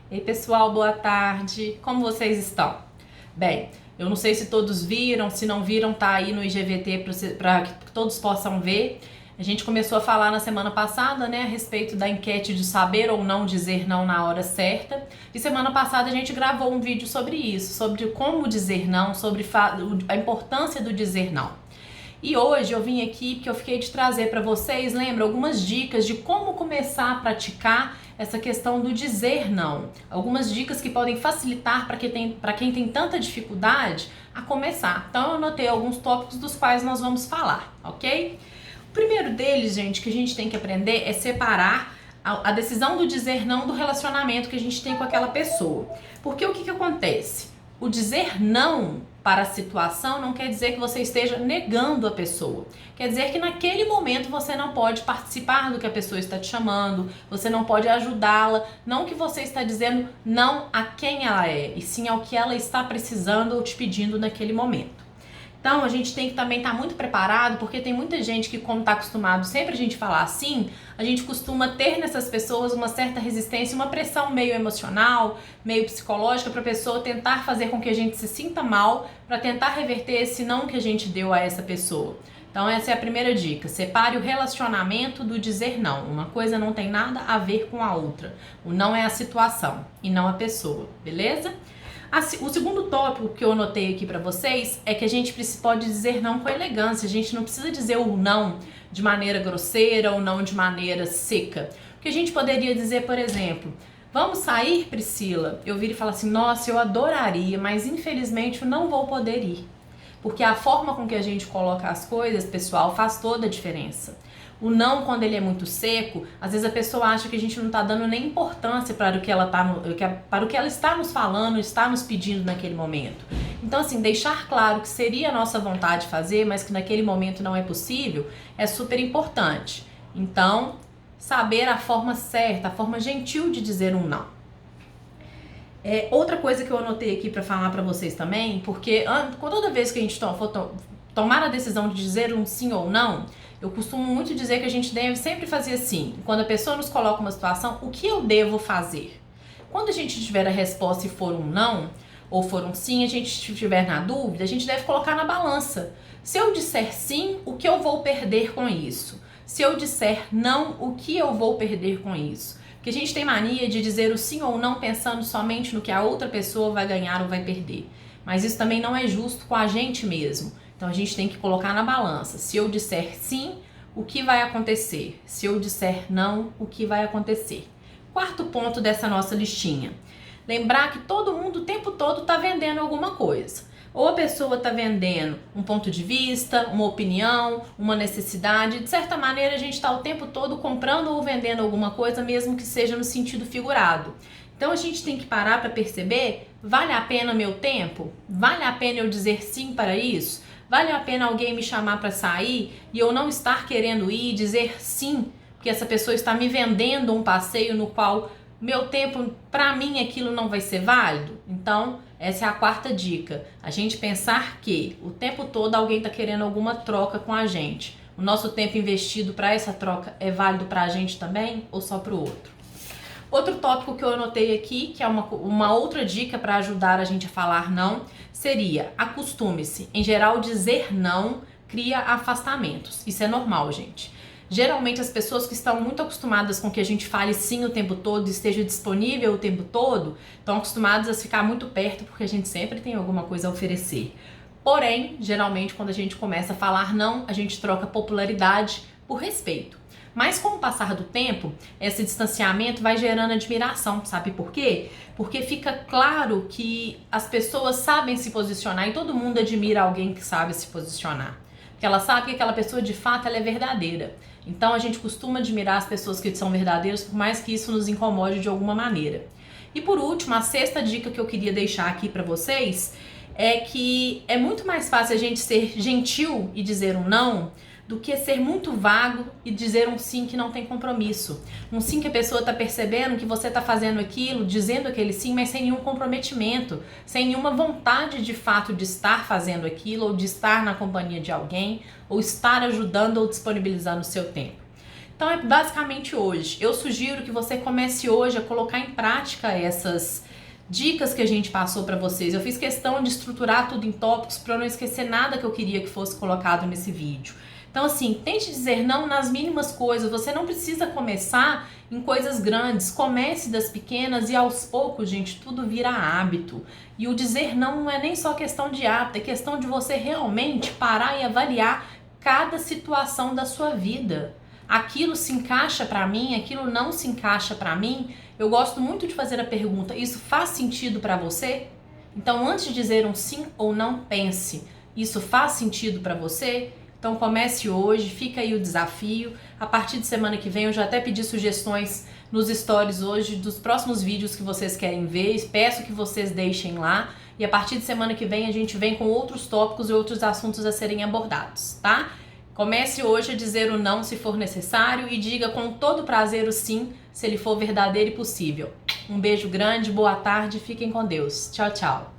Ei pessoal, boa tarde, como vocês estão? Bem, eu não sei se todos viram, se não viram, tá aí no IGVT para que todos possam ver. A gente começou a falar na semana passada, né, a respeito da enquete de saber ou não dizer não na hora certa. E semana passada a gente gravou um vídeo sobre isso, sobre como dizer não, sobre a importância do dizer não. E hoje eu vim aqui porque eu fiquei de trazer para vocês, lembra, algumas dicas de como começar a praticar essa questão do dizer não. Algumas dicas que podem facilitar para quem tem tanta dificuldade a começar. Então eu anotei alguns tópicos dos quais nós vamos falar, ok? O primeiro deles, gente, que a gente tem que aprender é separar a decisão do dizer não do relacionamento que a gente tem com aquela pessoa. Porque o que acontece? O dizer não para a situação não quer dizer que você esteja negando a pessoa. Quer dizer que naquele momento você não pode participar do que a pessoa está te chamando, você não pode ajudá-la, não que você está dizendo não a quem ela é, e sim ao que ela está precisando ou te pedindo naquele momento. Então a gente tem que também estar muito preparado, porque tem muita gente que, como está acostumado sempre a gente falar assim, a gente costuma ter nessas pessoas uma certa resistência, uma pressão meio emocional, meio psicológica para a pessoa tentar fazer com que a gente se sinta mal, para tentar reverter esse não que a gente deu a essa pessoa. Então essa é a primeira dica, separe o relacionamento do dizer não. Uma coisa não tem nada a ver com a outra. O não é a situação e não a pessoa, beleza? O segundo tópico que eu anotei aqui para vocês é que a gente pode dizer não com elegância. A gente não precisa dizer o não de maneira grosseira ou não de maneira seca. O que a gente poderia dizer, por exemplo, vamos sair, Priscila? Eu viro e falo assim, nossa, eu adoraria, mas infelizmente eu não vou poder ir. Porque a forma com que a gente coloca as coisas, pessoal, faz toda a diferença. O não, quando ele é muito seco, às vezes a pessoa acha que a gente não está dando nem importância para o que ela está nos falando, está nos pedindo naquele momento. Então, assim, deixar claro que seria a nossa vontade fazer, mas que naquele momento não é possível, é super importante. Então, saber a forma certa, a forma gentil de dizer um não. Outra coisa que eu anotei aqui para falar para vocês também, porque toda vez que a gente for tomar a decisão de dizer um sim ou não, eu costumo muito dizer que a gente deve sempre fazer assim. Quando a pessoa nos coloca uma situação, o que eu devo fazer? Quando a gente tiver a resposta e for um não, ou for um sim, a gente estiver na dúvida, a gente deve colocar na balança. Se eu disser sim, o que eu vou perder com isso? Se eu disser não, o que eu vou perder com isso? Porque a gente tem mania de dizer o sim ou não pensando somente no que a outra pessoa vai ganhar ou vai perder. Mas isso também não é justo com a gente mesmo. Então a gente tem que colocar na balança. Se eu disser sim, o que vai acontecer? Se eu disser não, o que vai acontecer? Quarto ponto dessa nossa listinha. Lembrar que todo mundo o tempo todo está vendendo alguma coisa. Ou a pessoa está vendendo um ponto de vista, uma opinião, uma necessidade. De certa maneira, a gente está o tempo todo comprando ou vendendo alguma coisa, mesmo que seja no sentido figurado. Então a gente tem que parar para perceber, vale a pena meu tempo? Vale a pena eu dizer sim para isso? Vale a pena alguém me chamar para sair e eu não estar querendo ir, dizer sim, porque essa pessoa está me vendendo um passeio no qual meu tempo, para mim, aquilo não vai ser válido? Então, essa é a quarta dica. A gente pensar que o tempo todo alguém está querendo alguma troca com a gente. O nosso tempo investido para essa troca é válido para a gente também ou só para o outro? Outro tópico que eu anotei aqui, que é uma outra dica para ajudar a gente a falar não, seria acostume-se. Em geral, dizer não cria afastamentos. Isso é normal, gente. Geralmente as pessoas que estão muito acostumadas com que a gente fale sim o tempo todo, esteja disponível o tempo todo, estão acostumadas a ficar muito perto porque a gente sempre tem alguma coisa a oferecer. Porém, geralmente quando a gente começa a falar não, a gente troca popularidade por respeito. Mas com o passar do tempo, esse distanciamento vai gerando admiração, sabe por quê? Porque fica claro que as pessoas sabem se posicionar e todo mundo admira alguém que sabe se posicionar. Porque ela sabe que aquela pessoa de fato ela é verdadeira. Então a gente costuma admirar as pessoas que são verdadeiras, por mais que isso nos incomode de alguma maneira. E por último, a sexta dica que eu queria deixar aqui para vocês é que é muito mais fácil a gente ser gentil e dizer um não do que ser muito vago e dizer um sim que não tem compromisso. Um sim que a pessoa está percebendo que você está fazendo aquilo, dizendo aquele sim, mas sem nenhum comprometimento, sem nenhuma vontade de fato de estar fazendo aquilo, ou de estar na companhia de alguém, ou estar ajudando ou disponibilizando o seu tempo. Então é basicamente hoje. Eu sugiro que você comece hoje a colocar em prática essas dicas que a gente passou para vocês. Eu fiz questão de estruturar tudo em tópicos para não esquecer nada que eu queria que fosse colocado nesse vídeo. Então assim, tente dizer não nas mínimas coisas. Você não precisa começar em coisas grandes. Comece das pequenas e aos poucos, gente, tudo vira hábito. E o dizer não é nem só questão de hábito, é questão de você realmente parar e avaliar cada situação da sua vida. Aquilo se encaixa para mim, aquilo não se encaixa para mim. Eu gosto muito de fazer a pergunta: isso faz sentido para você? Então, antes de dizer um sim ou não, pense: isso faz sentido para você? Então comece hoje, fica aí o desafio. A partir de semana que vem eu já até pedi sugestões nos stories hoje dos próximos vídeos que vocês querem ver. Peço que vocês deixem lá. E a partir de semana que vem a gente vem com outros tópicos e outros assuntos a serem abordados, tá? Comece hoje a dizer o não se for necessário e diga com todo prazer o sim, se ele for verdadeiro e possível. Um beijo grande, boa tarde, fiquem com Deus. Tchau, tchau.